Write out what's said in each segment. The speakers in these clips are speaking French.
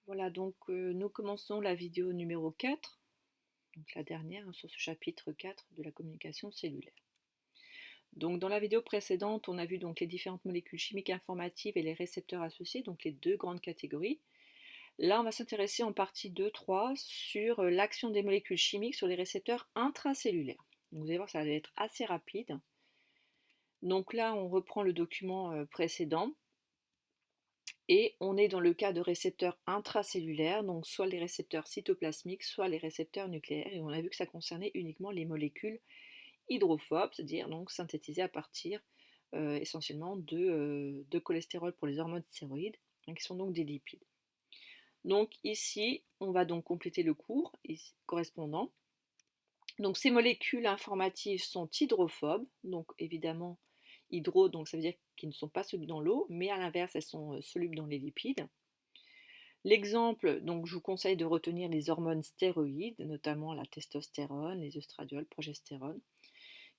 Voilà, donc nous commençons la vidéo numéro 4, donc la dernière, sur ce chapitre 4 de la communication cellulaire. Donc dans la vidéo précédente, on a vu donc les différentes molécules chimiques informatives et les récepteurs associés, donc les deux grandes catégories. Là, on va s'intéresser en partie 2-3 sur l'action des molécules chimiques sur les récepteurs intracellulaires. Donc, vous allez voir, ça va être assez rapide. Donc là, on reprend le document précédent. Et on est dans le cas de récepteurs intracellulaires, donc soit les récepteurs cytoplasmiques, soit les récepteurs nucléaires. Et on a vu que ça concernait uniquement les molécules hydrophobes, c'est-à-dire donc synthétisées à partir essentiellement de cholestérol pour les hormones stéroïdes, hein, qui sont donc des lipides. Donc ici, on va donc compléter le cours correspondant. Donc ces molécules informatives sont hydrophobes, donc évidemment hydro, donc ça veut dire qu'ils ne sont pas solubles dans l'eau, mais à l'inverse, elles sont solubles dans les lipides. L'exemple, donc je vous conseille de retenir les hormones stéroïdes, notamment la testostérone, les œstradiols, progestérone,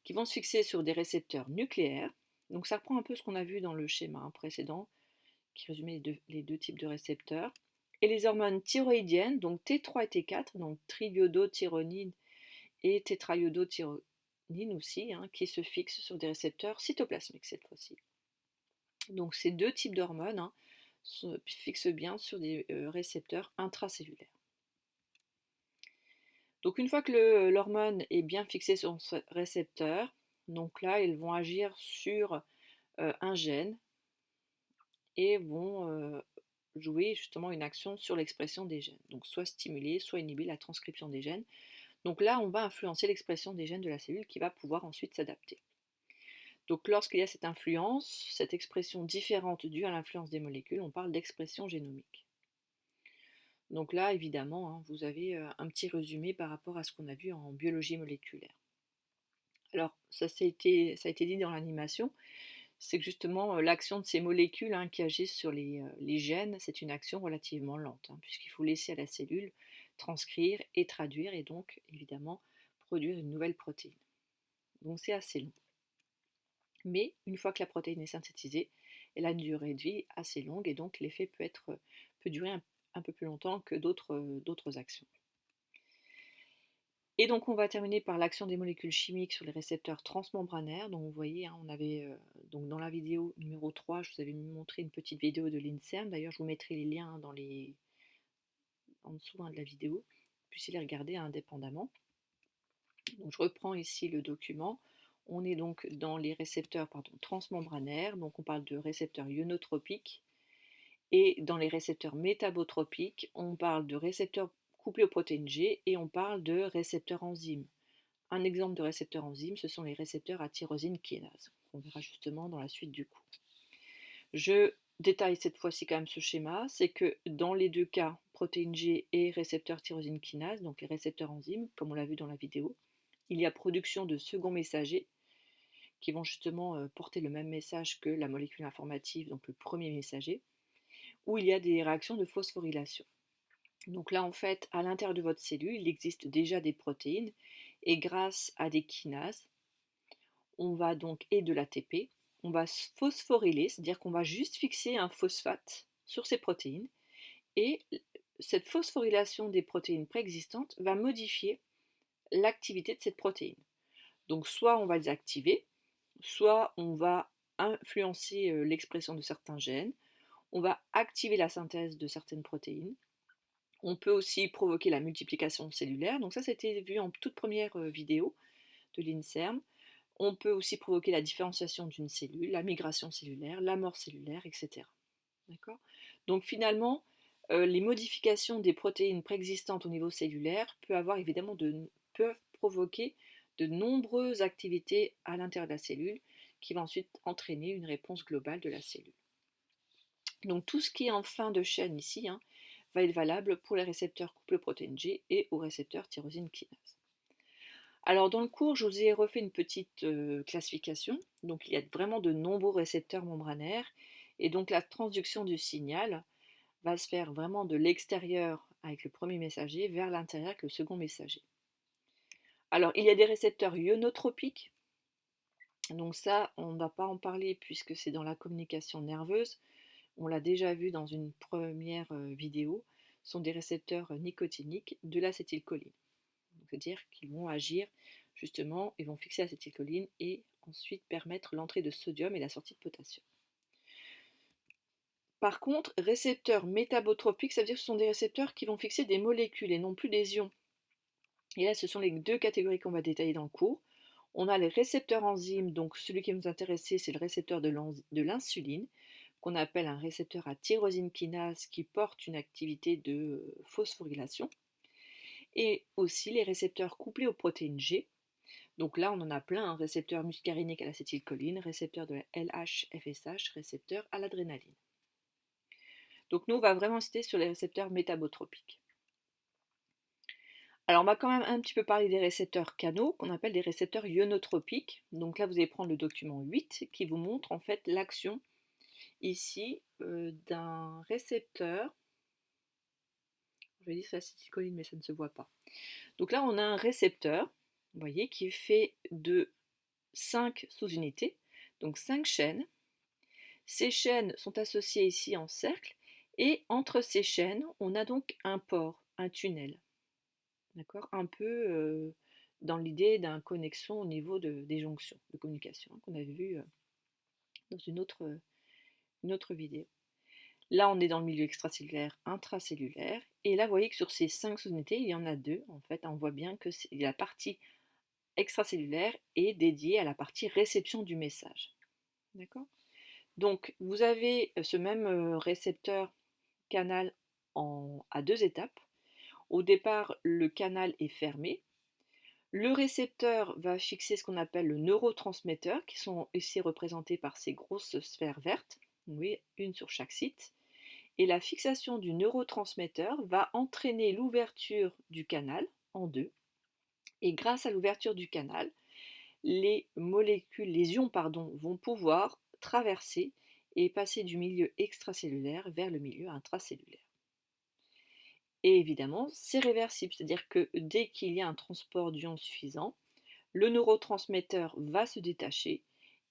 qui vont se fixer sur des récepteurs nucléaires. Donc ça reprend un peu ce qu'on a vu dans le schéma précédent, qui résumait les deux types de récepteurs. Et les hormones thyroïdiennes, donc T3 et T4, donc triiodothyronine et tétraiodothyronine aussi, hein, qui se fixent sur des récepteurs cytoplasmiques cette fois-ci. Donc ces deux types d'hormones, hein, se fixent bien sur des récepteurs intracellulaires. Donc une fois que l'hormone est bien fixée sur ce récepteur, donc là, ils vont agir sur un gène et vont jouer justement une action sur l'expression des gènes. Donc soit stimuler, soit inhiber la transcription des gènes. Donc là, on va influencer l'expression des gènes de la cellule qui va pouvoir ensuite s'adapter. Donc lorsqu'il y a cette influence, cette expression différente due à l'influence des molécules, on parle d'expression génomique. Donc là, évidemment, hein, vous avez un petit résumé par rapport à ce qu'on a vu en biologie moléculaire. Alors, ça a été dit dans l'animation, c'est que justement l'action de ces molécules, hein, qui agissent sur les gènes, c'est une action relativement lente, hein, puisqu'il faut laisser à la cellule transcrire et traduire, et donc évidemment produire une nouvelle protéine. Donc c'est assez long. Mais une fois que la protéine est synthétisée, elle a une durée de vie assez longue, et donc l'effet peut durer un peu plus longtemps que d'autres actions. Et donc on va terminer par l'action des molécules chimiques sur les récepteurs transmembranaires. Donc vous voyez, hein, on avait donc dans la vidéo numéro 3, je vous avais montré une petite vidéo de l'INSERM. D'ailleurs, je vous mettrai les liens, hein, en dessous, hein, de la vidéo. Vous puissiez les regarder, hein, indépendamment. Donc je reprends ici le document. On est donc dans les récepteurs transmembranaires. Donc on parle de récepteurs ionotropiques. Et dans les récepteurs métabotropiques, on parle de récepteurs couplés aux protéines G et on parle de récepteurs enzymes. Un exemple de récepteur enzyme, ce sont les récepteurs à tyrosine kinase. On verra justement dans la suite du cours. Je détaille cette fois-ci quand même ce schéma, c'est que dans les deux cas, protéine G et récepteur tyrosine kinase, donc les récepteurs enzymes, comme on l'a vu dans la vidéo, il y a production de seconds messagers qui vont justement porter le même message que la molécule informative, donc le premier messager, où il y a des réactions de phosphorylation. Donc là, en fait, à l'intérieur de votre cellule, il existe déjà des protéines, et grâce à des kinases, on va donc, et de l'ATP, on va phosphoryler, c'est-à-dire qu'on va juste fixer un phosphate sur ces protéines, et cette phosphorylation des protéines préexistantes va modifier l'activité de cette protéine. Donc soit on va les activer, soit on va influencer l'expression de certains gènes, on va activer la synthèse de certaines protéines, on peut aussi provoquer la multiplication cellulaire, donc ça c'était vu en toute première vidéo de l'INSERM. On peut aussi provoquer la différenciation d'une cellule, la migration cellulaire, la mort cellulaire, etc. D'accord ? Donc finalement, les modifications des protéines préexistantes au niveau cellulaire peuvent provoquer de nombreuses activités à l'intérieur de la cellule qui vont ensuite entraîner une réponse globale de la cellule. Donc tout ce qui est en fin de chaîne ici, hein, va être valable pour les récepteurs couplés protéines G et aux récepteurs tyrosine kinase. Alors dans le cours, je vous ai refait une petite classification. Donc il y a vraiment de nombreux récepteurs membranaires, et donc la transduction du signal va se faire vraiment de l'extérieur avec le premier messager vers l'intérieur avec le second messager. Alors il y a des récepteurs ionotropiques. Donc ça, on ne va pas en parler puisque c'est dans la communication nerveuse. On l'a déjà vu dans une première vidéo. sont des récepteurs nicotiniques de l'acétylcholine. C'est-à-dire qu'ils vont agir justement, ils vont fixer l'acétylcholine et ensuite permettre l'entrée de sodium et la sortie de potassium. Par contre, récepteurs métabotropiques, ça veut dire que ce sont des récepteurs qui vont fixer des molécules et non plus des ions. Et là, ce sont les deux catégories qu'on va détailler dans le cours. On a les récepteurs enzymes, donc celui qui va nous intéresser, c'est le récepteur de l'insuline, qu'on appelle un récepteur à tyrosine kinase qui porte une activité de phosphorylation. Et aussi les récepteurs couplés aux protéines G. Donc là, on en a plein, un récepteur muscarinique à l'acétylcholine, récepteur de la LH-FSH, récepteur à l'adrénaline. Donc nous, on va vraiment citer sur les récepteurs métabotropiques. Alors on va quand même un petit peu parler des récepteurs canaux, qu'on appelle des récepteurs ionotropiques. Donc là, vous allez prendre le document 8 qui vous montre en fait l'action ici d'un récepteur. Je vais dire c'est l'acétylcholine, mais ça ne se voit pas. Donc là, on a un récepteur, vous voyez, qui est fait de 5 sous-unités, donc 5 chaînes. Ces chaînes sont associées ici en cercle, et entre ces chaînes, on a donc un port, un tunnel. D'accord, un peu dans l'idée d'une connexion au niveau des jonctions de communication qu'on avait vu dans une autre vidéo. Là, on est dans le milieu extracellulaire, intracellulaire, et là, vous voyez que sur ces 5 sous-unités, il y en a 2. En fait, on voit bien que la partie extracellulaire est dédiée à la partie réception du message. D'accord ? Donc, vous avez ce même récepteur canal à 2 étapes. Au départ, le canal est fermé. Le récepteur va fixer ce qu'on appelle le neurotransmetteur, qui sont ici représentés par ces grosses sphères vertes, oui, une sur chaque site. Et la fixation du neurotransmetteur va entraîner l'ouverture du canal en deux. Et grâce à l'ouverture du canal, les ions vont pouvoir traverser et passer du milieu extracellulaire vers le milieu intracellulaire. Et évidemment, c'est réversible, c'est-à-dire que dès qu'il y a un transport d'ions suffisant, le neurotransmetteur va se détacher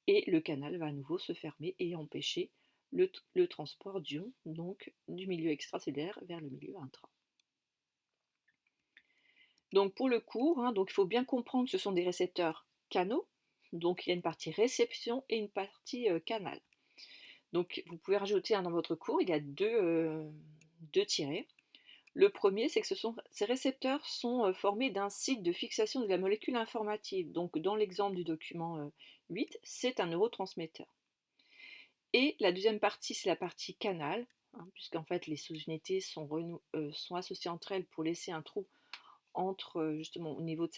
et le canal va à nouveau se fermer et empêcher le transport d'ions, donc du milieu extracellulaire vers le milieu intra. Donc pour le cours, donc il faut bien comprendre que ce sont des récepteurs canaux, donc il y a une partie réception et une partie canal. Donc vous pouvez rajouter dans votre cours, il y a deux tirets. Le premier, c'est que ces récepteurs sont formés d'un site de fixation de la molécule informative. Donc dans l'exemple du document 8, c'est un neurotransmetteur. Et la deuxième partie, c'est la partie canal, puisqu'en fait les sous-unités sont associées entre elles pour laisser un trou justement au niveau de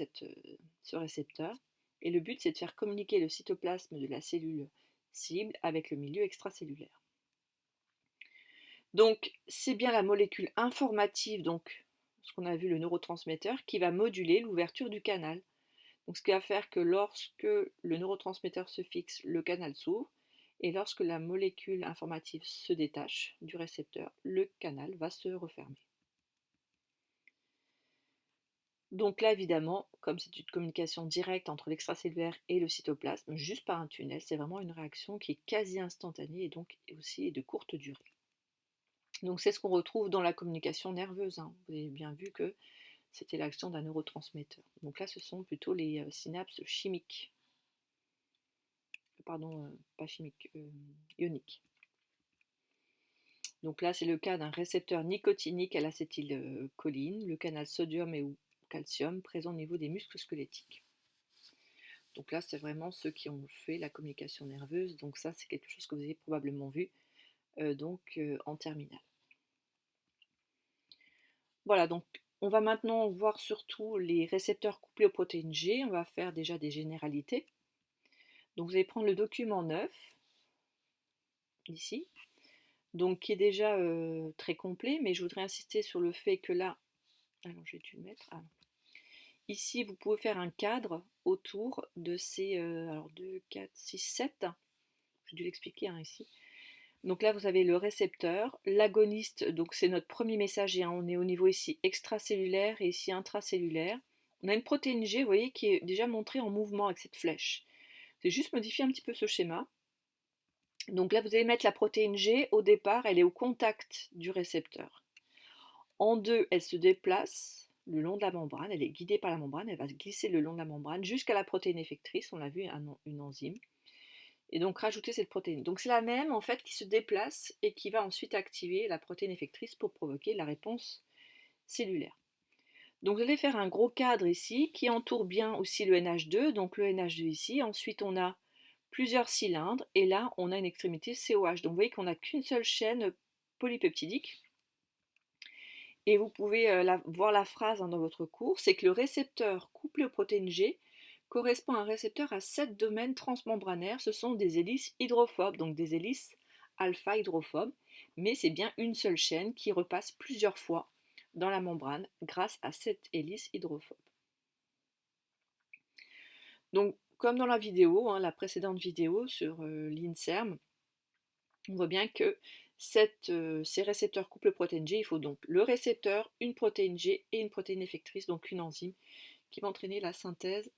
ce récepteur. Et le but, c'est de faire communiquer le cytoplasme de la cellule cible avec le milieu extracellulaire. Donc, c'est bien la molécule informative, donc ce qu'on a vu, le neurotransmetteur, qui va moduler l'ouverture du canal. Donc, ce qui va faire que lorsque le neurotransmetteur se fixe, le canal s'ouvre, et lorsque la molécule informative se détache du récepteur, le canal va se refermer. Donc là, évidemment, comme c'est une communication directe entre l'extracellulaire et le cytoplasme, juste par un tunnel, c'est vraiment une réaction qui est quasi instantanée et donc aussi de courte durée. Donc c'est ce qu'on retrouve dans la communication nerveuse. Vous avez bien vu que c'était l'action d'un neurotransmetteur. Donc là, ce sont plutôt les synapses chimiques. Pardon, pas chimiques, ioniques. Donc là, c'est le cas d'un récepteur nicotinique à l'acétylcholine, le canal sodium et ou calcium présent au niveau des muscles squelettiques. Donc là, c'est vraiment ceux qui ont fait la communication nerveuse. Donc ça, c'est quelque chose que vous avez probablement vu en terminale. Voilà, donc on va maintenant voir surtout les récepteurs couplés aux protéines G. On va faire déjà des généralités. Donc vous allez prendre le document 9, ici, donc qui est déjà très complet, mais je voudrais insister sur le fait que là, alors j'ai dû le mettre, ici vous pouvez faire un cadre autour de ces, alors 2, 4, 6, 7, j'ai dû l'expliquer ici. Donc là vous avez le récepteur, l'agoniste, donc c'est notre premier messager, on est au niveau ici extracellulaire et ici intracellulaire. On a une protéine G, vous voyez, qui est déjà montrée en mouvement avec cette flèche. C'est juste modifier un petit peu ce schéma. Donc là, vous allez mettre la protéine G, au départ, elle est au contact du récepteur. En deux, elle se déplace le long de la membrane, elle est guidée par la membrane, elle va se glisser le long de la membrane jusqu'à la protéine effectrice, on l'a vu, une enzyme, et donc rajouter cette protéine. Donc c'est la même en fait qui se déplace et qui va ensuite activer la protéine effectrice pour provoquer la réponse cellulaire. Donc vous allez faire un gros cadre ici qui entoure bien aussi le NH2, donc le NH2 ici, ensuite on a plusieurs cylindres et là on a une extrémité COH. Donc vous voyez qu'on n'a qu'une seule chaîne polypeptidique. Et vous pouvez voir la phrase dans votre cours, c'est que le récepteur couplé aux protéines G correspond à un récepteur à 7 domaines transmembranaires. Ce sont des hélices hydrophobes, donc des hélices alpha hydrophobes, mais c'est bien une seule chaîne qui repasse plusieurs fois dans la membrane grâce à cette hélice hydrophobe. Donc, comme dans la vidéo, la précédente vidéo sur l'INSERM, on voit bien que ces récepteurs couplent protéine G, il faut donc le récepteur, une protéine G et une protéine effectrice, donc une enzyme, qui va entraîner la synthèse,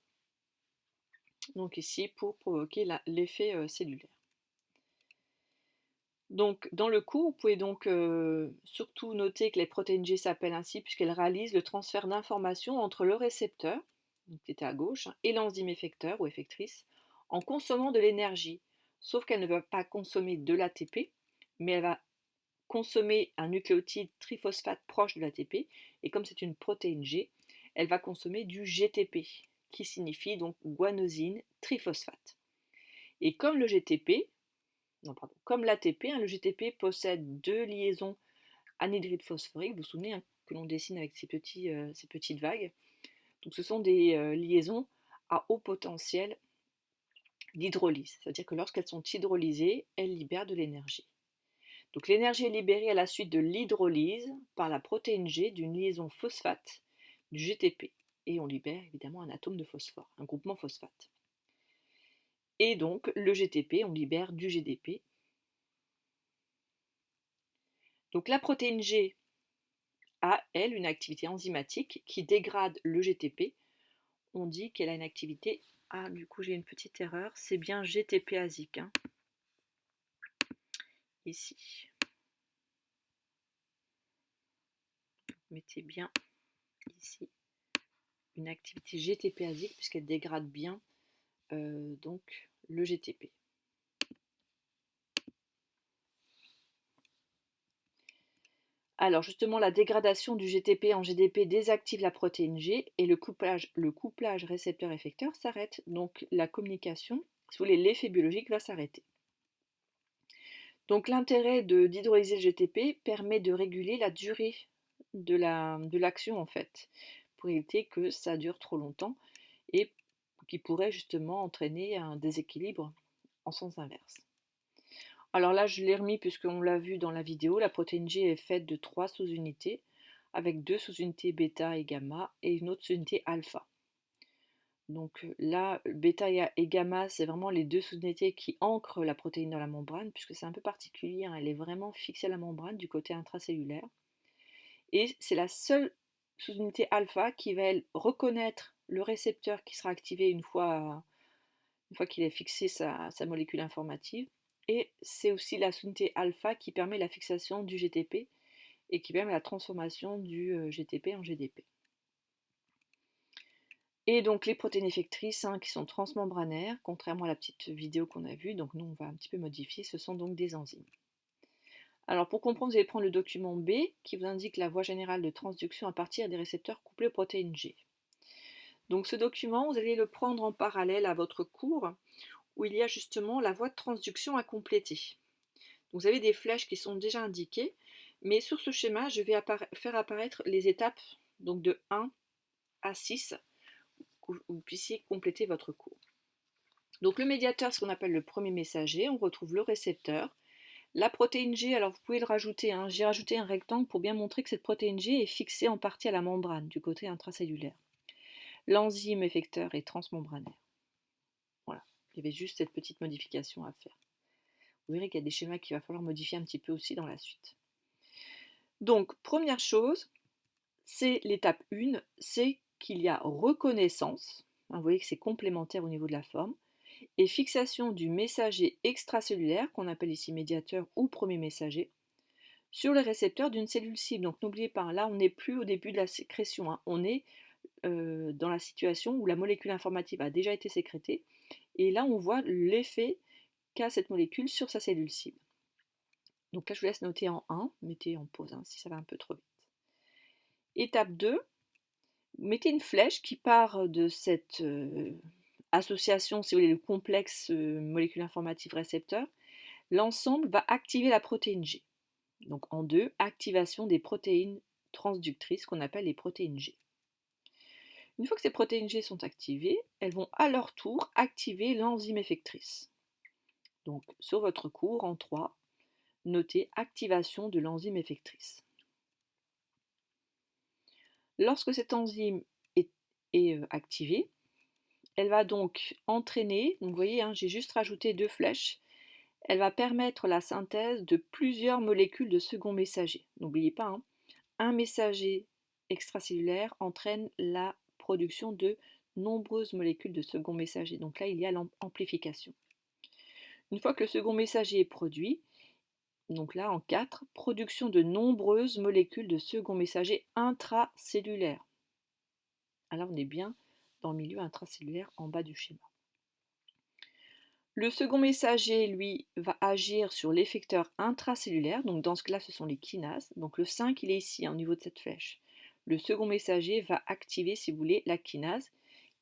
donc ici, pour provoquer l'effet cellulaire. Donc, dans le cours, vous pouvez donc surtout noter que les protéines G s'appellent ainsi puisqu'elles réalisent le transfert d'informations entre le récepteur, qui était à gauche, et l'enzyme effecteur ou effectrice, en consommant de l'énergie. Sauf qu'elle ne va pas consommer de l'ATP, mais elle va consommer un nucléotide triphosphate proche de l'ATP, et comme c'est une protéine G, elle va consommer du GTP, qui signifie donc guanosine triphosphate. Et comme le GTP, comme l'ATP, le GTP possède deux liaisons anhydride phosphorique, vous vous souvenez que l'on dessine avec ces petites vagues. Donc ce sont des liaisons à haut potentiel d'hydrolyse, c'est-à-dire que lorsqu'elles sont hydrolysées, elles libèrent de l'énergie. Donc l'énergie est libérée à la suite de l'hydrolyse par la protéine G d'une liaison phosphate du GTP. Et on libère évidemment un atome de phosphore, un groupement phosphate. Et donc le GTP, on libère du GDP. Donc la protéine G a, elle, une activité enzymatique qui dégrade le GTP. On dit qu'elle a une activité... Ah, du coup j'ai une petite erreur, c'est bien GTP-asique. Ici. Mettez bien ici une activité GTP-asique puisqu'elle dégrade bien donc le GTP. Alors justement, la dégradation du GTP en GDP désactive la protéine G et le couplage récepteur-effecteur s'arrête. Donc la communication, si vous voulez, l'effet biologique va s'arrêter. Donc l'intérêt d'hydrolyser le GTP permet de réguler la durée de l'action en fait, pour éviter que ça dure trop longtemps et qui pourrait justement entraîner un déséquilibre en sens inverse. Alors là, je l'ai remis puisqu'on l'a vu dans la vidéo, la protéine G est faite de 3 sous-unités, avec 2 sous-unités bêta et gamma et une autre sous-unité alpha. Donc là, bêta et gamma, c'est vraiment les 2 sous-unités qui ancrent la protéine dans la membrane, puisque c'est un peu particulier, elle est vraiment fixée à la membrane du côté intracellulaire. Et c'est la seule sous-unité alpha qui va, elle, reconnaître le récepteur qui sera activé une fois qu'il a fixé sa molécule informative. Et c'est aussi la sous-unité alpha qui permet la fixation du GTP et qui permet la transformation du GTP en GDP. Et donc les protéines effectrices qui sont transmembranaires, contrairement à la petite vidéo qu'on a vue, donc nous on va un petit peu modifier, ce sont donc des enzymes. Alors pour comprendre, vous allez prendre le document B qui vous indique la voie générale de transduction à partir des récepteurs couplés aux protéines G. Donc ce document, vous allez le prendre en parallèle à votre cours où il y a justement la voie de transduction à compléter. Vous avez des flèches qui sont déjà indiquées, mais sur ce schéma, je vais faire apparaître les étapes donc de 1 à 6 pour que vous puissiez compléter votre cours. Donc le médiateur, ce qu'on appelle le premier messager, on retrouve le récepteur. La protéine G, alors vous pouvez le rajouter, j'ai rajouté un rectangle pour bien montrer que cette protéine G est fixée en partie à la membrane du côté intracellulaire. L'enzyme effecteur est transmembranaire. Voilà, il y avait juste cette petite modification à faire. Vous verrez qu'il y a des schémas qu'il va falloir modifier un petit peu aussi dans la suite. Donc, première chose, c'est l'étape 1, c'est qu'il y a reconnaissance, vous voyez que c'est complémentaire au niveau de la forme, et fixation du messager extracellulaire, qu'on appelle ici médiateur ou premier messager, sur le récepteur d'une cellule cible. Donc n'oubliez pas, là on n'est plus au début de la sécrétion, hein. On est dans la situation où la molécule informative a déjà été sécrétée, et là on voit l'effet qu'a cette molécule sur sa cellule cible. Donc là je vous laisse noter en 1, mettez en pause hein, si ça va un peu trop vite. Étape 2, mettez une flèche qui part de cette association, si vous voulez, le complexe molécule informative récepteur. L'ensemble va activer la protéine G. Donc en 2, activation des protéines transductrices qu'on appelle les protéines G. Une fois que ces protéines G sont activées, elles vont à leur tour activer l'enzyme effectrice. Donc sur votre cours en 3, notez activation de l'enzyme effectrice. Lorsque cette enzyme est activée, elle va donc entraîner, donc vous voyez, hein, j'ai juste rajouté 2 flèches, elle va permettre la synthèse de plusieurs molécules de second messager. N'oubliez pas, hein, un messager extracellulaire entraîne la production de nombreuses molécules de second messager. Donc là, il y a l'amplification. Une fois que le second messager est produit, donc là en 4, production de nombreuses molécules de second messager intracellulaires. Alors on est bien dans le milieu intracellulaire en bas du schéma. Le second messager, lui, va agir sur l'effecteur intracellulaire, donc dans ce cas-là, ce sont les kinases. Donc le 5, il est ici, hein, au niveau de cette flèche. Le second messager va activer, si vous voulez, la kinase,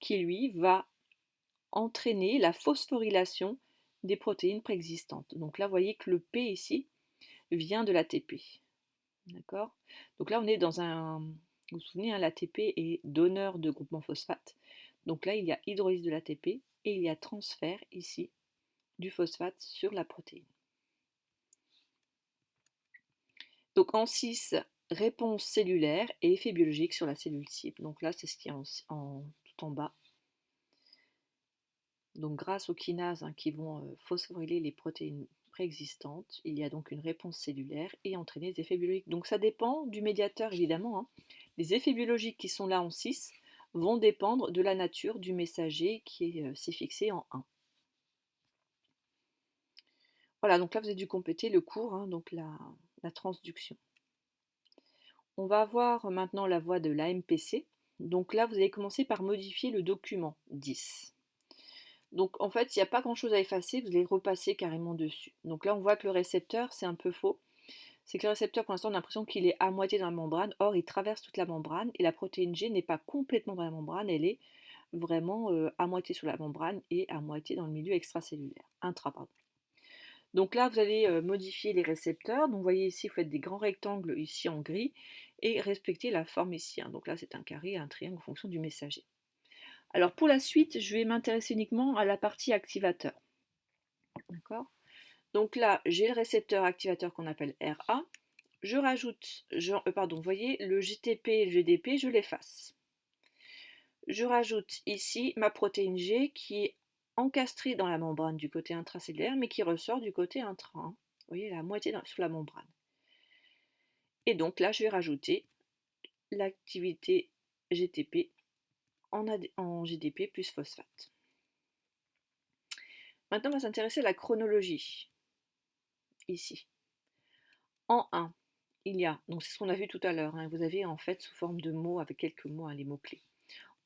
qui, lui, va entraîner la phosphorylation des protéines préexistantes. Donc là, vous voyez que le P ici vient de l'ATP. D'accord? Donc là, on est dans un... Vous vous souvenez, hein, l'ATP est donneur de groupement phosphate. Donc là, il y a hydrolyse de l'ATP et il y a transfert ici du phosphate sur la protéine. Donc en 6, réponse cellulaire et effet biologique sur la cellule cible. Donc là, c'est ce qui est tout en bas. Donc grâce aux kinases hein, qui vont phosphoryler les protéines préexistantes, il y a donc une réponse cellulaire et entraîner des effets biologiques. Donc ça dépend du médiateur évidemment, hein. Les effets biologiques qui sont là en 6 vont dépendre de la nature du messager qui est si fixé en 1. Voilà, donc là vous avez dû compléter le cours, hein, donc la transduction. On va voir maintenant la voie de l'AMPC. Donc là, vous allez commencer par modifier le document 10. Donc en fait, il n'y a pas grand-chose à effacer, vous allez repasser carrément dessus. Donc là, on voit que le récepteur, c'est un peu faux. C'est que le récepteur, pour l'instant, on a l'impression qu'il est à moitié dans la membrane. Or, il traverse toute la membrane et la protéine G n'est pas complètement dans la membrane, elle est vraiment à moitié sur la membrane et à moitié dans le milieu extracellulaire, pardon. Donc là, vous allez modifier les récepteurs. Donc vous voyez ici, vous faites des grands rectangles ici en gris et respectez la forme ici, hein. Donc là, c'est un carré, un triangle en fonction du messager. Alors pour la suite, je vais m'intéresser uniquement à la partie activateur. D'accord? Donc là, j'ai le récepteur activateur qu'on appelle RA. Je rajoute, vous voyez, le JTP et le GDP, je l'efface. Je rajoute ici ma protéine G qui est encastrée dans la membrane du côté intracellulaire, mais qui ressort du côté intra, hein. Vous voyez, la moitié sous la membrane. Et donc là, je vais rajouter l'activité GTP en GDP plus phosphate. Maintenant, on va s'intéresser à la chronologie, ici. En 1, il y a, donc c'est ce qu'on a vu tout à l'heure, hein, vous avez en fait sous forme de mots, avec quelques mots, hein, les mots-clés.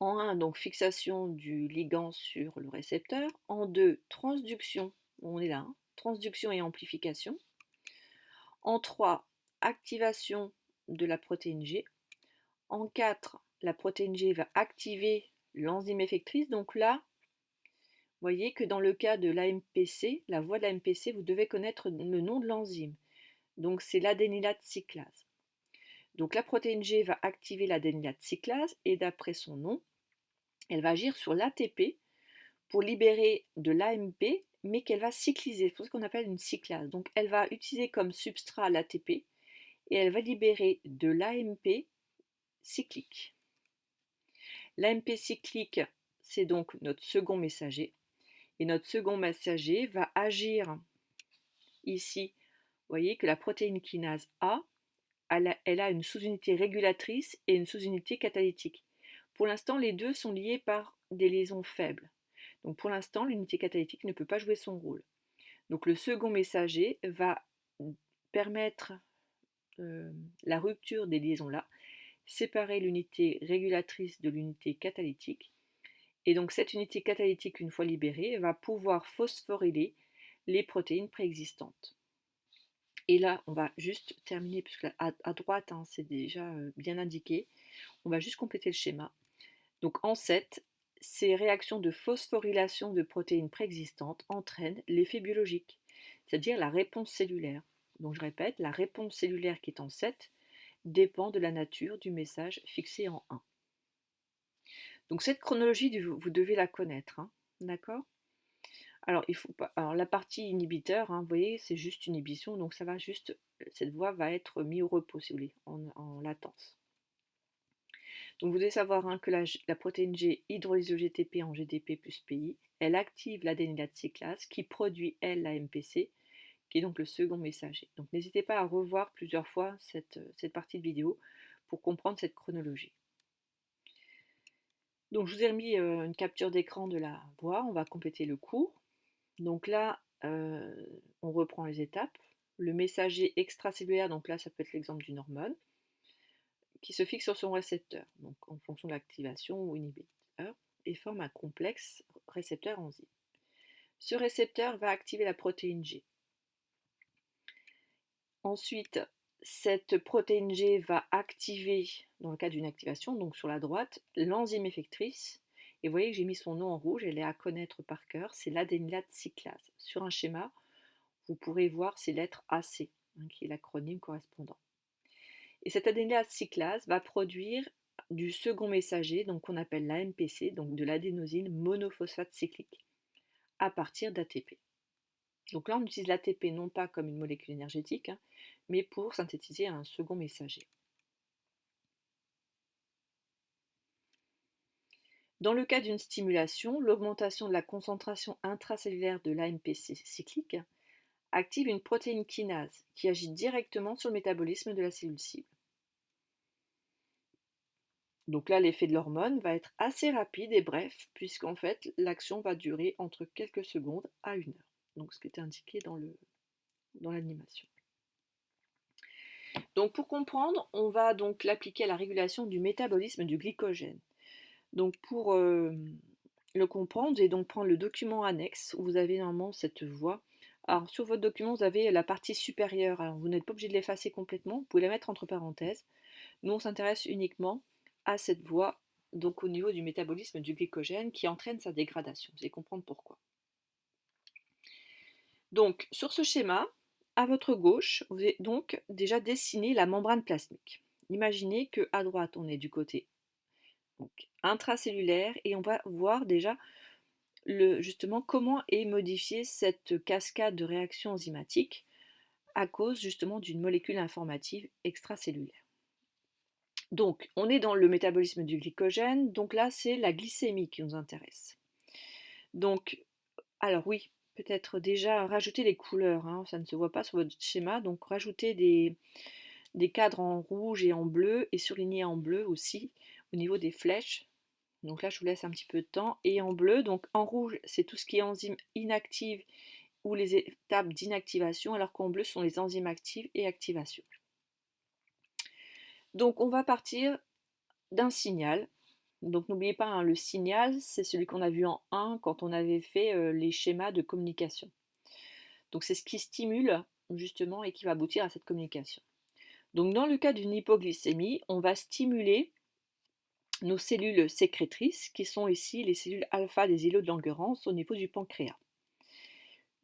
En 1, donc fixation du ligand sur le récepteur. En 2, transduction, on est là, hein, transduction et amplification. En 3, activation de la protéine G. En 4, la protéine G va activer l'enzyme effectrice. Donc là, vous voyez que dans le cas de l'AMPC, la voie de l'AMPC, vous devez connaître le nom de l'enzyme. Donc c'est l'adénylate cyclase. Donc la protéine G va activer l'adénylate cyclase et d'après son nom, elle va agir sur l'ATP pour libérer de l'AMP, mais qu'elle va cycliser. C'est pour ça qu'on appelle une cyclase. Donc elle va utiliser comme substrat l'ATP et elle va libérer de l'AMP cyclique. L'AMP cyclique, c'est donc notre second messager. Et notre second messager va agir ici. Vous voyez que la protéine kinase A, elle a une sous-unité régulatrice et une sous-unité catalytique. Pour l'instant, les deux sont liés par des liaisons faibles. Donc pour l'instant, l'unité catalytique ne peut pas jouer son rôle. Donc le second messager va permettre la rupture des liaisons-là, séparer l'unité régulatrice de l'unité catalytique. Et donc cette unité catalytique, une fois libérée, va pouvoir phosphoryler les protéines préexistantes. Et là, on va juste terminer, puisque à droite, hein, c'est déjà bien indiqué. On va juste compléter le schéma. Donc en 7, ces réactions de phosphorylation de protéines préexistantes entraînent l'effet biologique, c'est-à-dire la réponse cellulaire. Donc je répète, la réponse cellulaire qui est en 7 dépend de la nature du message fixé en 1. Donc cette chronologie, vous devez la connaître, hein, d'accord? Alors, il faut pas. Alors, la partie inhibiteur, hein, vous voyez, c'est juste une inhibition, donc ça va juste. Cette voie va être mise au repos, si vous voulez, en latence. Donc, vous devez savoir, hein, que la protéine G hydrolyse le GTP en GDP plus PI. Elle active l'adénylate cyclase qui produit, elle, la MPC, qui est donc le second messager. Donc, n'hésitez pas à revoir plusieurs fois cette partie de vidéo pour comprendre cette chronologie. Donc, je vous ai remis une capture d'écran de la voie. On va compléter le cours. Donc là, on reprend les étapes. Le messager extracellulaire, donc là, ça peut être l'exemple d'une hormone, qui se fixe sur son récepteur, donc en fonction de l'activation ou inhibiteur, et forme un complexe récepteur-enzyme. Ce récepteur va activer la protéine G. Ensuite, cette protéine G va activer, dans le cas d'une activation, donc sur la droite, l'enzyme effectrice. Et vous voyez que j'ai mis son nom en rouge, elle est à connaître par cœur, c'est l'adénylate cyclase. Sur un schéma, vous pourrez voir ces lettres AC, hein, qui est l'acronyme correspondant. Et cette adénylate cyclase va produire du second messager, donc qu'on appelle l'AMPC, donc de l'adénosine monophosphate cyclique, à partir d'ATP. Donc là, on utilise l'ATP non pas comme une molécule énergétique, hein, mais pour synthétiser un second messager. Dans le cas d'une stimulation, l'augmentation de la concentration intracellulaire de l'AMPC cyclique active une protéine kinase qui agit directement sur le métabolisme de la cellule cible. Donc là, l'effet de l'hormone va être assez rapide et bref, puisqu'en fait, l'action va durer entre quelques secondes à 1 heure. Donc ce qui était indiqué dans l'animation. Donc pour comprendre, on va donc l'appliquer à la régulation du métabolisme du glycogène. Donc pour le comprendre, vous allez donc prendre le document annexe où vous avez normalement cette voie. Alors sur votre document, vous avez la partie supérieure. Alors vous n'êtes pas obligé de l'effacer complètement, vous pouvez la mettre entre parenthèses. Nous, on s'intéresse uniquement à cette voie, donc au niveau du métabolisme du glycogène qui entraîne sa dégradation. Vous allez comprendre pourquoi. Donc sur ce schéma, à votre gauche, vous avez donc déjà dessiné la membrane plasmique. Imaginez qu'à droite, on est du côté donc, intracellulaire et on va voir déjà justement comment est modifiée cette cascade de réactions enzymatiques à cause justement d'une molécule informative extracellulaire. Donc, on est dans le métabolisme du glycogène, donc là, c'est la glycémie qui nous intéresse. Donc, alors oui, peut-être déjà rajouter les couleurs, hein, ça ne se voit pas sur votre schéma, donc rajouter des cadres en rouge et en bleu, et surligner en bleu aussi, au niveau des flèches. Donc là, je vous laisse un petit peu de temps. Et en bleu, donc en rouge, c'est tout ce qui est enzymes inactives ou les étapes d'inactivation, alors qu'en bleu, ce sont les enzymes actives et activation. Donc on va partir d'un signal. Donc n'oubliez pas, hein, le signal, c'est celui qu'on a vu en 1 quand on avait fait les schémas de communication. Donc c'est ce qui stimule justement et qui va aboutir à cette communication. Donc dans le cas d'une hypoglycémie, on va stimuler nos cellules sécrétrices, qui sont ici les cellules alpha des îlots de Langerhans au niveau du pancréas.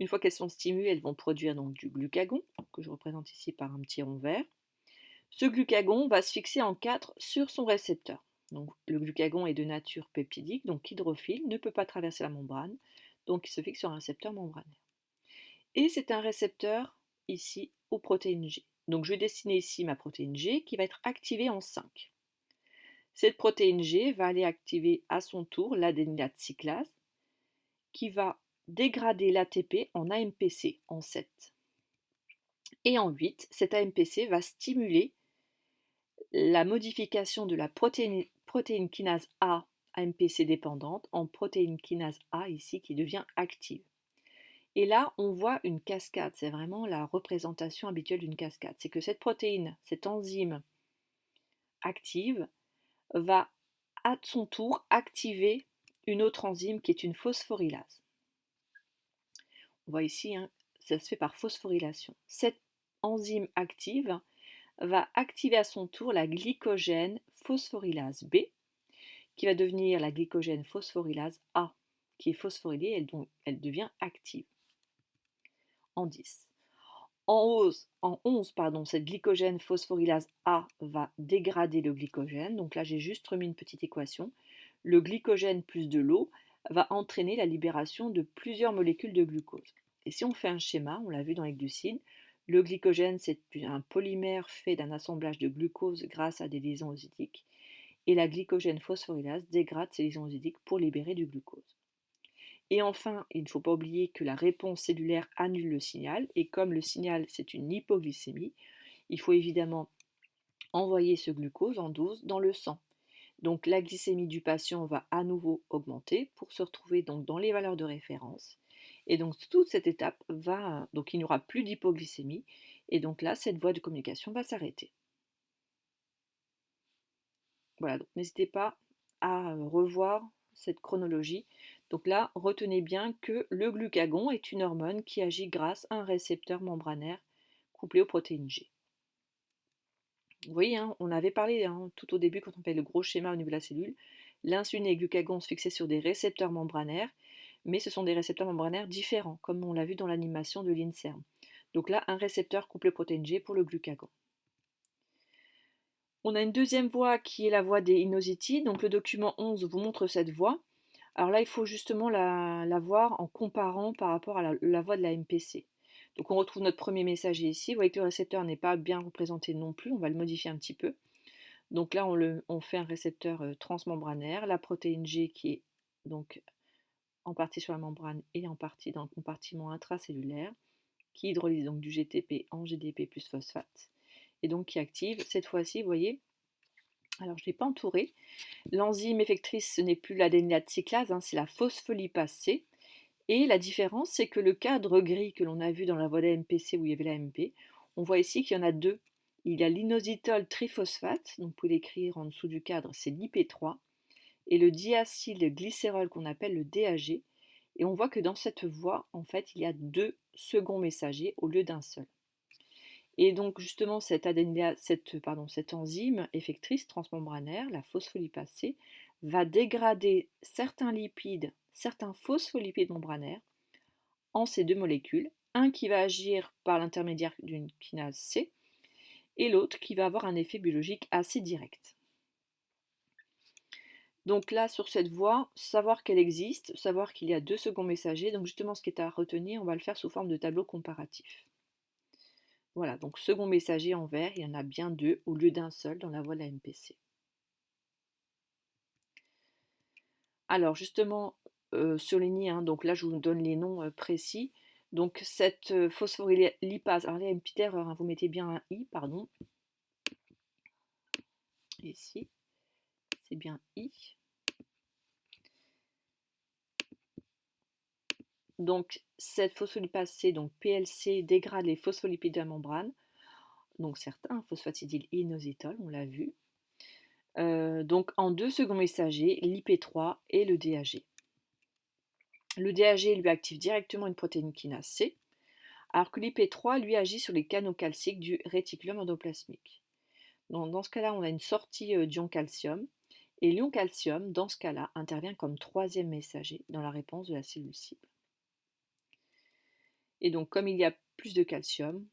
Une fois qu'elles sont stimulées, elles vont produire donc du glucagon, que je représente ici par un petit rond vert. Ce glucagon va se fixer en 4 sur son récepteur. Donc, le glucagon est de nature peptidique, donc hydrophile, ne peut pas traverser la membrane, donc il se fixe sur un récepteur membranaire. Et c'est un récepteur ici aux protéines G. Donc je vais dessiner ici ma protéine G qui va être activée en 5. Cette protéine G va aller activer à son tour l'adénylate cyclase qui va dégrader l'ATP en AMPC en 7. Et en 8, cet AMPC va stimuler la modification de la protéine kinase A AMPC dépendante en protéine kinase A ici qui devient active. Et là, on voit une cascade, c'est vraiment la représentation habituelle d'une cascade. C'est que cette protéine, cette enzyme active, va à son tour activer une autre enzyme qui est une phosphorylase. On voit ici, hein, ça se fait par phosphorylation. Cette enzyme active va activer à son tour la glycogène phosphorylase B, qui va devenir la glycogène phosphorylase A, qui est phosphorylée, donc elle devient active en 10. En 11, cette glycogène phosphorylase A va dégrader le glycogène. Donc là, j'ai juste remis une petite équation. Le glycogène plus de l'eau va entraîner la libération de plusieurs molécules de glucose. Et si on fait un schéma, on l'a vu dans les glucides, le glycogène, c'est un polymère fait d'un assemblage de glucose grâce à des liaisons oxydiques. Et la glycogène phosphorylase dégrade ces liaisons oxydiques pour libérer du glucose. Et enfin, il ne faut pas oublier que la réponse cellulaire annule le signal, et comme le signal c'est une hypoglycémie, il faut évidemment envoyer ce glucose en dose dans le sang. Donc la glycémie du patient va à nouveau augmenter pour se retrouver donc dans les valeurs de référence. Et donc toute cette étape donc il n'y aura plus d'hypoglycémie, et donc là cette voie de communication va s'arrêter. Voilà, donc n'hésitez pas à revoir cette chronologie. Donc là, retenez bien que le glucagon est une hormone qui agit grâce à un récepteur membranaire couplé aux protéines G. Vous voyez, hein, on avait parlé tout au début quand on fait le gros schéma au niveau de la cellule. L'insuline et le glucagon se fixaient sur des récepteurs membranaires, mais ce sont des récepteurs membranaires différents, comme on l'a vu dans l'animation de l'INSERM. Donc là, un récepteur couplé aux protéines G pour le glucagon. On a une deuxième voie qui est la voie des inositides. Donc le document 11 vous montre cette voie. Alors là, il faut justement la voir en comparant par rapport à la voie de la MPC. Donc on retrouve notre premier messager ici. Vous voyez que le récepteur n'est pas bien représenté non plus. On va le modifier un petit peu. Donc là, on fait un récepteur transmembranaire. La protéine G qui est donc en partie sur la membrane et en partie dans le compartiment intracellulaire, qui hydrolyse donc du GTP en GDP plus phosphate. Et donc qui active, cette fois-ci, vous voyez, alors je ne l'ai pas entouré, l'enzyme effectrice, ce n'est plus l'adénylate cyclase, c'est la phospholipase C. Et la différence, c'est que le cadre gris que l'on a vu dans la voie MPC où il y avait la MP, on voit ici qu'il y en a deux. Il y a l'inositol triphosphate, donc vous pouvez l'écrire en dessous du cadre, c'est l'IP3, et le diacylglycérol qu'on appelle le DAG. Et on voit que dans cette voie, en fait, il y a deux seconds messagers au lieu d'un seul. Et donc justement, cette enzyme effectrice transmembranaire, la phospholipase C, va dégrader certains lipides, certains phospholipides membranaires en ces deux molécules, un qui va agir par l'intermédiaire d'une kinase C et l'autre qui va avoir un effet biologique assez direct. Donc là, sur cette voie, savoir qu'elle existe, savoir qu'il y a deux seconds messagers, donc justement ce qui est à retenir, on va le faire sous forme de tableau comparatif. Voilà, donc second messager en vert, il y en a bien deux au lieu d'un seul dans la voie de la MPC. Alors justement, surligné, donc là je vous donne les noms précis. Donc cette phosphorylipase, alors là il y a une petite erreur, vous mettez bien un I, pardon. Ici, c'est bien I. Donc cette phospholipase C, donc PLC, dégrade les phospholipides de la membrane. Donc certains, phosphatidylinositol, on l'a vu. Donc en deux seconds messagers, l'IP3 et le DAG. Le DAG lui active directement une protéine kinase C, alors que l'IP3 lui agit sur les canaux calciques du réticulum endoplasmique. Donc, dans ce cas-là, on a une sortie d'ion calcium, et l'ion calcium, dans ce cas-là, intervient comme troisième messager dans la réponse de la cellule cible. Et donc, comme il y a plus de calcium,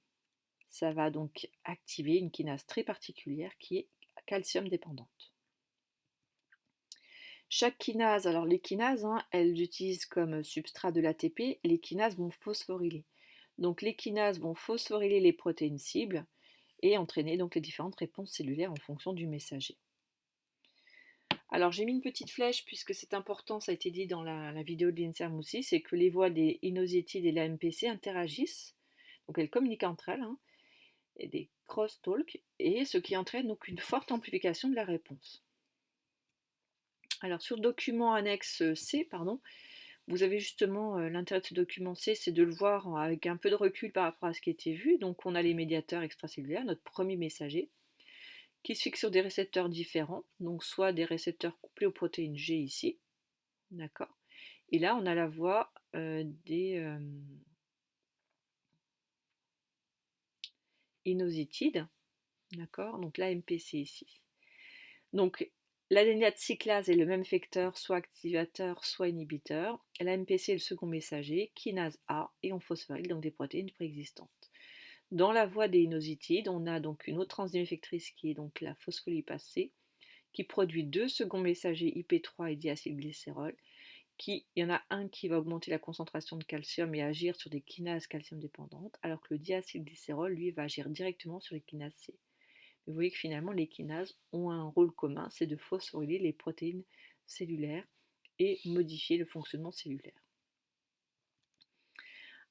ça va donc activer une kinase très particulière qui est calcium dépendante. Chaque kinase, alors les kinases, elles utilisent comme substrat de l'ATP, les kinases vont phosphoryler. Donc les kinases vont phosphoryler les protéines cibles et entraîner donc les différentes réponses cellulaires en fonction du messager. Alors j'ai mis une petite flèche puisque c'est important, ça a été dit dans la vidéo de l'INSERM aussi, c'est que les voies des inositides et la MPC interagissent, donc elles communiquent entre elles, et des cross-talk, et ce qui entraîne donc une forte amplification de la réponse. Alors sur le document annexe C, Vous avez justement l'intérêt de ce document C, c'est de le voir avec un peu de recul par rapport à ce qui était vu. Donc on a les médiateurs extracellulaires, notre premier messager, qui se fixe sur des récepteurs différents, donc soit des récepteurs couplés aux protéines G ici, d'accord. Et là on a la voie des inositides, d'accord, donc l'AMPC ici. Donc l'adénylate cyclase est le même vecteur, soit activateur, soit inhibiteur. L'AMPC est le second messager, kinase A, et on phosphoryle donc des protéines préexistantes. Dans la voie des inositides, on a donc une autre enzyme effectrice qui est donc la phospholipase C, qui produit deux seconds messagers IP3 et diacylglycérol. Il y en a un qui va augmenter la concentration de calcium et agir sur des kinases calcium dépendantes, alors que le diacylglycérol, lui, va agir directement sur les kinases C. Mais vous voyez que finalement, les kinases ont un rôle commun, c'est de phosphoryler les protéines cellulaires et modifier le fonctionnement cellulaire.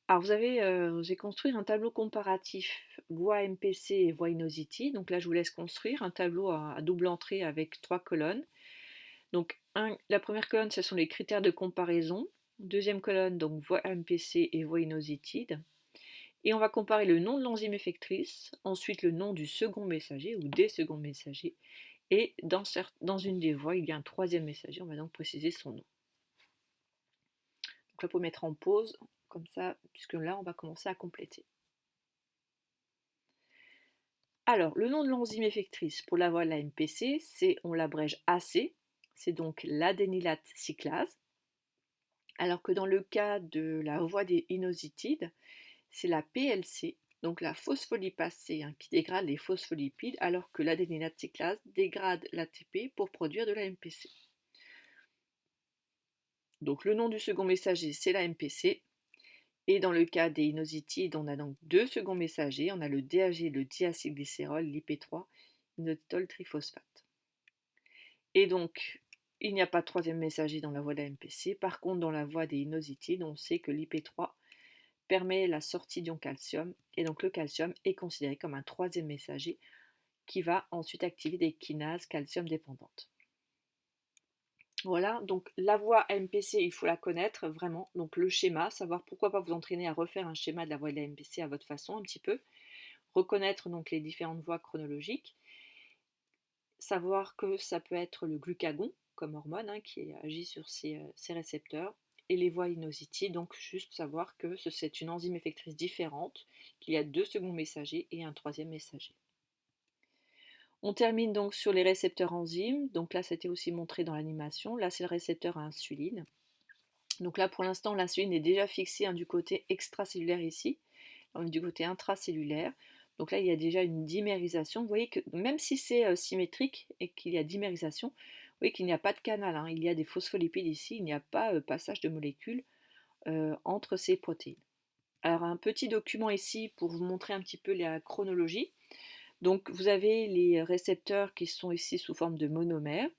Alors j'ai construit un tableau comparatif voie MPC et voie inosity. Donc là, je vous laisse construire un tableau à double entrée avec 3 colonnes. Donc la première colonne, ce sont les critères de comparaison. Deuxième colonne, donc voie MPC et voie inositide. Et on va comparer le nom de l'enzyme effectrice, ensuite le nom du second messager ou des seconds messagers. Et dans une des voies, il y a un troisième messager, on va donc préciser son nom. Donc là, pour mettre en pause, comme ça, puisque là, on va commencer à compléter. Alors, le nom de l'enzyme effectrice pour la voie de la MPC, on l'abrège AC, c'est donc l'adénylate cyclase, alors que dans le cas de la voie des inositides, c'est la PLC, donc la phospholipase C, qui dégrade les phospholipides, alors que l'adénylate cyclase dégrade l'ATP pour produire de la MPC. Donc le nom du second messager, c'est la MPC, et dans le cas des inositides, on a donc deux seconds messagers, on a le DAG, le diacylglycérol, l'IP3, inositol triphosphate. Et donc, il n'y a pas de troisième messager dans la voie de la MPC. Par contre, dans la voie des inositides, on sait que l'IP3 permet la sortie d'ion calcium, et donc le calcium est considéré comme un troisième messager qui va ensuite activer des kinases calcium dépendantes. Voilà, donc la voie MPC, il faut la connaître vraiment, donc le schéma, savoir pourquoi pas vous entraîner à refaire un schéma de la voie de la MPC à votre façon un petit peu, reconnaître donc les différentes voies chronologiques, savoir que ça peut être le glucagon comme hormone qui agit sur ces récepteurs, et les voies inositides, donc juste savoir que c'est une enzyme effectrice différente, qu'il y a deux seconds messagers et un troisième messager. On termine donc sur les récepteurs enzymes. Donc là, c'était aussi montré dans l'animation. Là, c'est le récepteur à insuline. Donc là, pour l'instant, l'insuline est déjà fixée du côté extracellulaire ici, du côté intracellulaire. Donc là, il y a déjà une dimérisation. Vous voyez que même si c'est symétrique et qu'il y a dimérisation, vous voyez qu'il n'y a pas de canal. Il y a des phospholipides ici, il n'y a pas passage de molécules entre ces protéines. Alors un petit document ici pour vous montrer un petit peu la chronologie. Donc vous avez les récepteurs qui sont ici sous forme de monomères,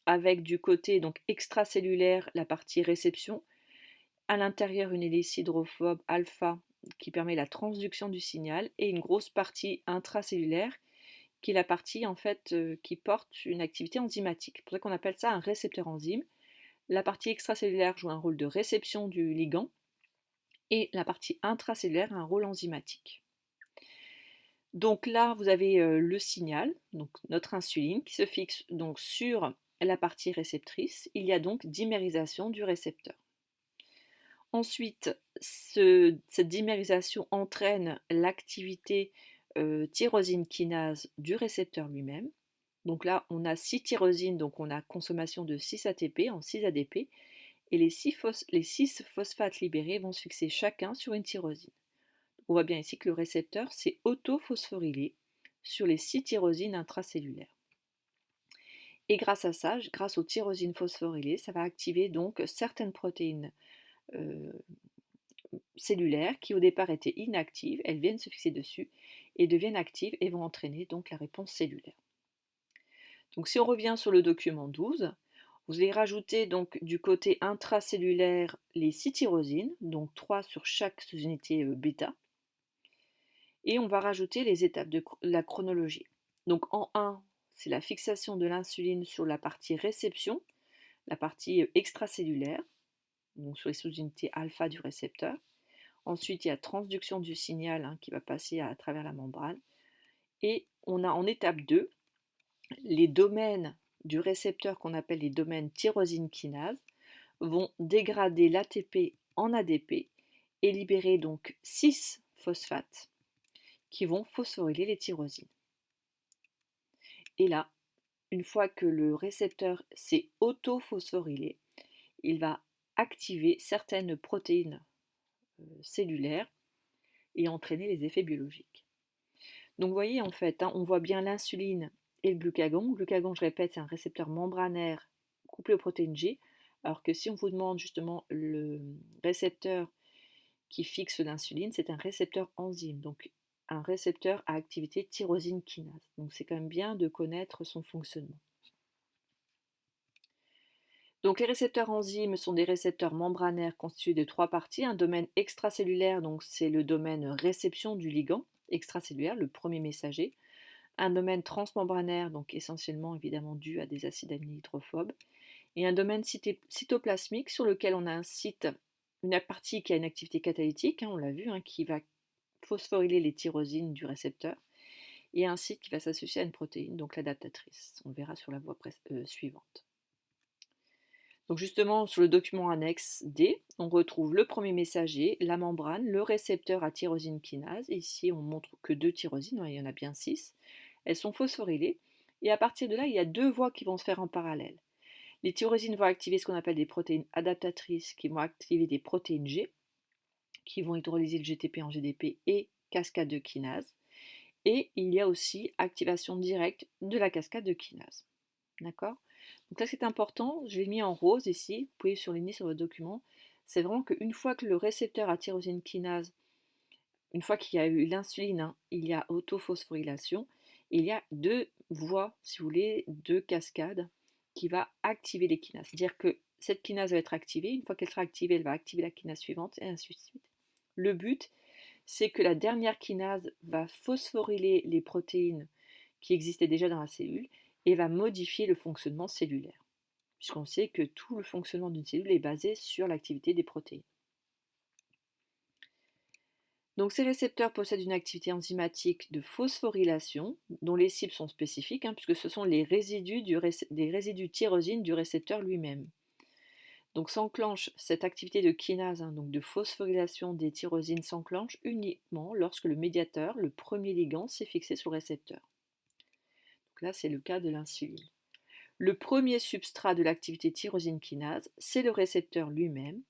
avec du côté donc extracellulaire la partie réception, à l'intérieur une hélice hydrophobe alpha qui permet la transduction du signal, et une grosse partie intracellulaire qui est la partie en fait qui porte une activité enzymatique. C'est pour ça qu'on appelle ça un récepteur enzyme. La partie extracellulaire joue un rôle de réception du ligand, et la partie intracellulaire a un rôle enzymatique. Donc là, vous avez le signal, donc notre insuline, qui se fixe donc sur la partie réceptrice. Il y a donc dimérisation du récepteur. Ensuite, cette dimérisation entraîne l'activité tyrosine kinase du récepteur lui-même. Donc là, on a 6 tyrosines, donc on a consommation de 6 ATP en 6 ADP, et les 6 phosphates libérés vont se fixer chacun sur une tyrosine. On voit bien ici que le récepteur s'est autophosphorylé sur les 6 tyrosines intracellulaires. Et grâce à ça, grâce aux tyrosines phosphorylées, ça va activer donc certaines protéines cellulaires qui au départ étaient inactives, elles viennent se fixer dessus et deviennent actives et vont entraîner donc la réponse cellulaire. Donc si on revient sur le document 12, vous allez rajouter donc du côté intracellulaire les 6 tyrosines, donc 3 sur chaque sous-unité bêta. Et on va rajouter les étapes de la chronologie. Donc en 1, c'est la fixation de l'insuline sur la partie réception, la partie extracellulaire. donc sur les sous-unités alpha du récepteur. Ensuite, il y a transduction du signal qui va passer à travers la membrane. Et on a en étape 2 les domaines du récepteur qu'on appelle les domaines tyrosine kinase vont dégrader l'ATP en ADP et libérer donc 6 phosphates qui vont phosphoryler les tyrosines. Et là, une fois que le récepteur s'est auto-phosphorylé, il va activer certaines protéines cellulaires et entraîner les effets biologiques. Donc vous voyez en fait, on voit bien l'insuline et le glucagon. Le glucagon, je répète, c'est un récepteur membranaire couplé aux protéines G, alors que si on vous demande justement le récepteur qui fixe l'insuline, c'est un récepteur enzyme, donc un récepteur à activité tyrosine kinase. Donc c'est quand même bien de connaître son fonctionnement. Donc les récepteurs enzymes sont des récepteurs membranaires constitués de 3 parties. Un domaine extracellulaire, donc c'est le domaine réception du ligand extracellulaire, le premier messager. Un domaine transmembranaire, donc essentiellement évidemment dû à des acides aminés hydrophobes. Et un domaine cytoplasmique sur lequel on a un site, une partie qui a une activité catalytique, on l'a vu, qui va phosphoryler les tyrosines du récepteur, et un site qui va s'associer à une protéine, donc l'adaptatrice. On le verra sur la voie suivante. Donc justement, sur le document annexe D, on retrouve le premier messager, la membrane, le récepteur à tyrosine kinase. Ici, on montre que 2 tyrosines, il y en a bien 6. Elles sont phosphorylées. Et à partir de là, il y a 2 voies qui vont se faire en parallèle. Les tyrosines vont activer ce qu'on appelle des protéines adaptatrices qui vont activer des protéines G, qui vont hydrolyser le GTP en GDP et cascade de kinase. Et il y a aussi activation directe de la cascade de kinase. D'accord ? Donc là, c'est important, je l'ai mis en rose ici, vous pouvez surligner sur votre document. C'est vraiment qu'une fois que le récepteur à tyrosine kinase, une fois qu'il y a eu l'insuline, il y a autophosphorylation, il y a 2 voies, si vous voulez, de cascade qui va activer les kinases. C'est-à-dire que cette kinase va être activée, une fois qu'elle sera activée, elle va activer la kinase suivante, et ainsi de suite. Le but, c'est que la dernière kinase va phosphoryler les protéines qui existaient déjà dans la cellule et va modifier le fonctionnement cellulaire, puisqu'on sait que tout le fonctionnement d'une cellule est basé sur l'activité des protéines. Donc ces récepteurs possèdent une activité enzymatique de phosphorylation, dont les cibles sont spécifiques, puisque ce sont les résidus des résidus tyrosine du récepteur lui-même. Donc s'enclenche cette activité de kinase, donc de phosphorylation des tyrosines s'enclenche uniquement lorsque le médiateur, le premier ligand, s'est fixé sur le récepteur. Donc là, c'est le cas de l'insuline. Le premier substrat de l'activité tyrosine kinase, c'est le récepteur lui-même,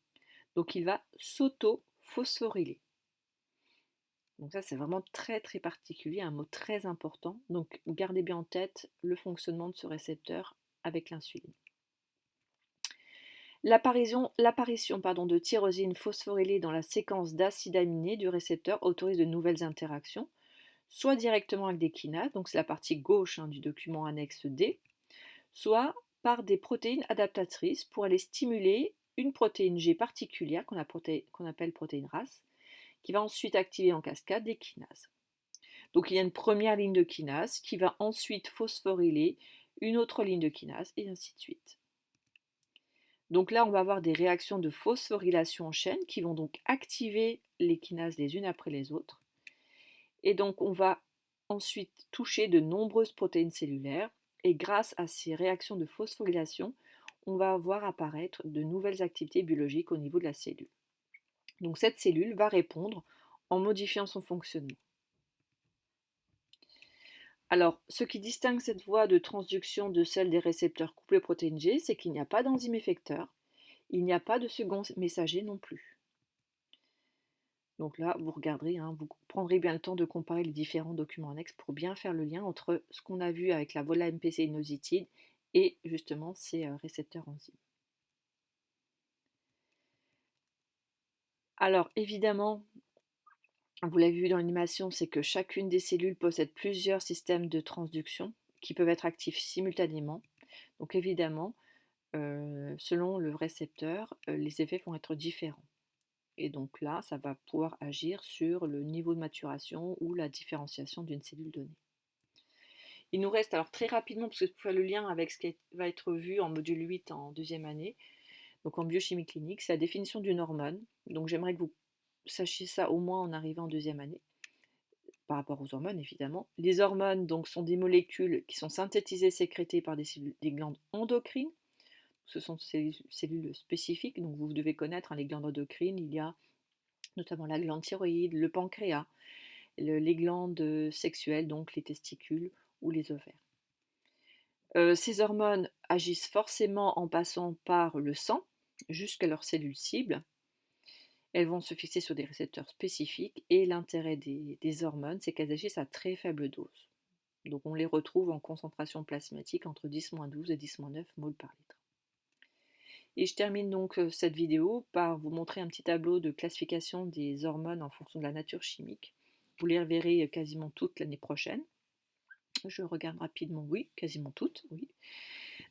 donc il va s'auto-phosphoryler. Donc ça, c'est vraiment très très particulier, un mot très important. Donc gardez bien en tête le fonctionnement de ce récepteur avec l'insuline. L'apparition de tyrosine phosphorylée dans la séquence d'acides aminés du récepteur autorise de nouvelles interactions, soit directement avec des kinases, donc c'est la partie gauche du document annexe D, soit par des protéines adaptatrices pour aller stimuler une protéine G particulière qu'on appelle protéine RAS, qui va ensuite activer en cascade des kinases. Donc il y a une première ligne de kinase qui va ensuite phosphoryler une autre ligne de kinase et ainsi de suite. Donc là, on va avoir des réactions de phosphorylation en chaîne qui vont donc activer les kinases les unes après les autres. Et donc on va ensuite toucher de nombreuses protéines cellulaires et grâce à ces réactions de phosphorylation, on va voir apparaître de nouvelles activités biologiques au niveau de la cellule. Donc cette cellule va répondre en modifiant son fonctionnement. Alors, ce qui distingue cette voie de transduction de celle des récepteurs couplés protéines G, c'est qu'il n'y a pas d'enzyme effecteur, il n'y a pas de second messager non plus. Donc là, vous regarderez, vous prendrez bien le temps de comparer les différents documents annexes pour bien faire le lien entre ce qu'on a vu avec la vola MPC inositide et justement ces récepteurs enzymes. Alors évidemment, vous l'avez vu dans l'animation, c'est que chacune des cellules possède plusieurs systèmes de transduction qui peuvent être actifs simultanément. Donc évidemment, selon le récepteur, les effets vont être différents. Et donc là, ça va pouvoir agir sur le niveau de maturation ou la différenciation d'une cellule donnée. Il nous reste alors très rapidement, parce que je faire le lien avec ce qui va être vu en module 8 en deuxième année, Donc en biochimie clinique, c'est la définition d'une hormone. Donc j'aimerais que vous sachiez ça au moins en arrivant en deuxième année, par rapport aux hormones évidemment. Les hormones donc sont des molécules qui sont synthétisées et sécrétées par des glandes endocrines. Ce sont ces cellules spécifiques, donc vous devez connaître les glandes endocrines. Il y a notamment la glande thyroïde, le pancréas, les glandes sexuelles, donc les testicules ou les ovaires. Ces hormones agissent forcément en passant par le sang jusqu'à leurs cellules cibles. Elles vont se fixer sur des récepteurs spécifiques et l'intérêt des hormones, c'est qu'elles agissent à très faible dose. Donc on les retrouve en concentration plasmatique entre 10-12 et 10-9 moles par litre. Et je termine donc cette vidéo par vous montrer un petit tableau de classification des hormones en fonction de la nature chimique. Vous les reverrez quasiment toutes l'année prochaine. Je regarde rapidement, oui, quasiment toutes, oui.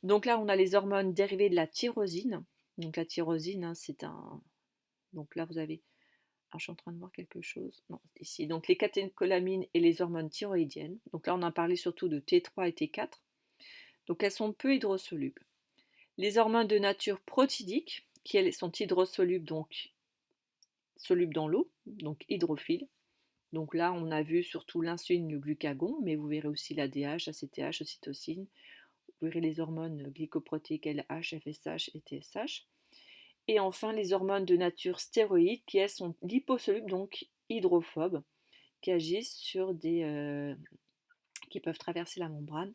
Donc là, on a les hormones dérivées de la tyrosine. Donc la tyrosine, c'est un... Donc là, vous avez... Ah, je suis en train de voir quelque chose. Non, ici. Donc les catécholamines et les hormones thyroïdiennes. Donc là, on a parlé surtout de T3 et T4. Donc elles sont peu hydrosolubles. Les hormones de nature protidique, qui elles sont hydrosolubles, donc solubles dans l'eau, donc hydrophiles. Donc là, on a vu surtout l'insuline, le glucagon, mais vous verrez aussi l'ADH, ACTH, ocytocine. Vous verrez les hormones glycoprotéiques LH, FSH et TSH. Et enfin, les hormones de nature stéroïde, qui elles sont liposolubles, donc hydrophobes, qui agissent sur qui peuvent traverser la membrane.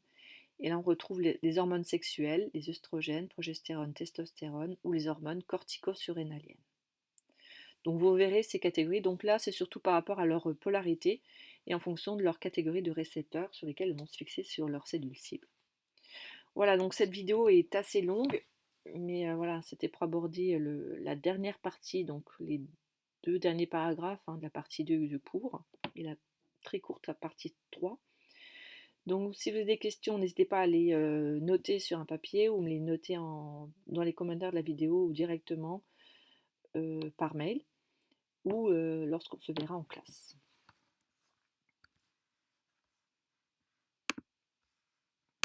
Et là, on retrouve les hormones sexuelles, les œstrogènes, progestérone, testostérone ou les hormones corticosurrénaliennes. Donc vous verrez ces catégories. Donc là, c'est surtout par rapport à leur polarité et en fonction de leur catégorie de récepteurs sur lesquels elles vont se fixer sur leurs cellules cibles. Voilà, donc cette vidéo est assez longue, mais voilà, c'était pour aborder la dernière partie, donc les 2 derniers paragraphes de la partie 2 du cours et la très courte partie 3. Donc si vous avez des questions, n'hésitez pas à les noter sur un papier ou me les noter dans les commentaires de la vidéo ou directement par mail ou lorsqu'on se verra en classe.